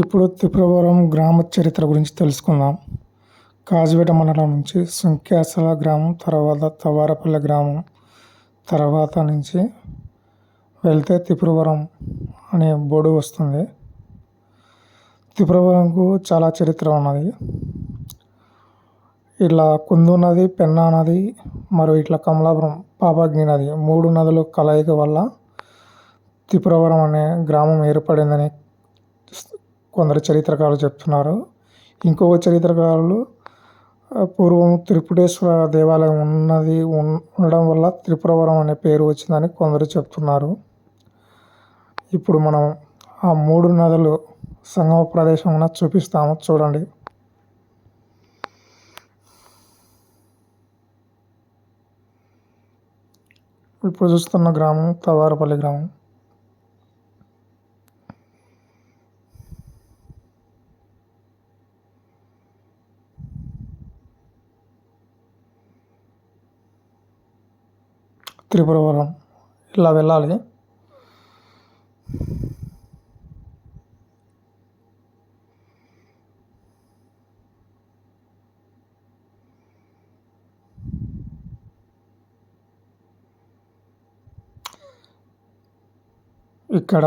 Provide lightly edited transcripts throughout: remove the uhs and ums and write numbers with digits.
ఇప్పుడు త్రిపురవరం గ్రామ చరిత్ర గురించి తెలుసుకుందాం. కాజుపేట మండలం నుంచి సుంక్యాసల గ్రామం, తర్వాత తవారపల్లి గ్రామం, తర్వాత నుంచి వెళ్తే త్రిపురవరం అనే బోర్డు వస్తుంది. త్రిపురవరంకు చాలా చరిత్ర ఉన్నది. ఇట్లా కుందు నది, పెన్నా నది, మరియు ఇట్లా కమలాపురం, పాపగ్ని నది, 3 నదుల కలయిక వల్ల త్రిపురవరం అనే గ్రామం ఏర్పడిందని కొందరు చరిత్రకారులు చెప్తున్నారు. ఇంకొక చరిత్రకారులు పూర్వం త్రిపుటేశ్వర దేవాలయం ఉండడం వల్ల త్రిపురవరం అనే పేరు వచ్చిందని కొందరు చెప్తున్నారు. ఇప్పుడు మనం ఆ 3 నదులు సంగమ ప్రదేశం చూపిస్తాము, చూడండి. ఇప్పుడు చూస్తున్న గ్రామం తవారపల్లి గ్రామం. త్రిపురవరం ఇలా వెళ్ళాలి. ఇక్కడ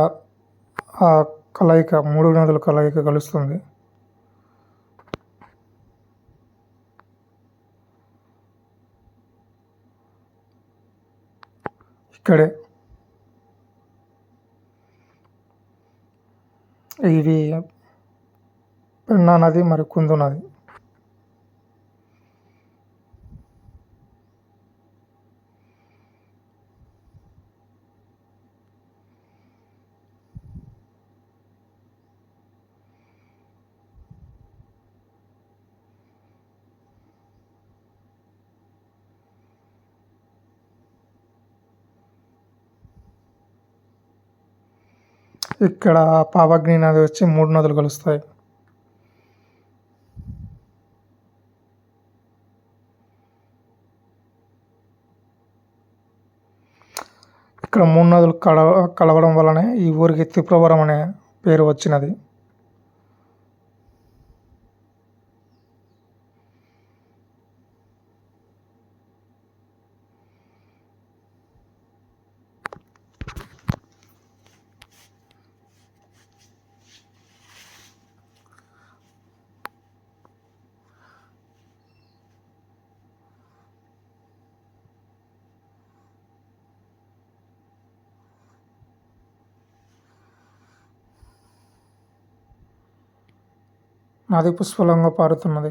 ఆ కలయిక 3 నదుల కలయిక కలుస్తుంది. ఇక్కడే ఇవి పెన్నా నది మరియు కుందు నది. ఇక్కడ పాపగ్ని నది వచ్చి 3 నదులు కలుస్తాయి. ఇక్కడ 3 నదులు కలవడం వల్లనే ఈ ఊరికి త్రిపురవరం అనే పేరు వచ్చినది. నది పుష్కలంగా పారుతున్నది.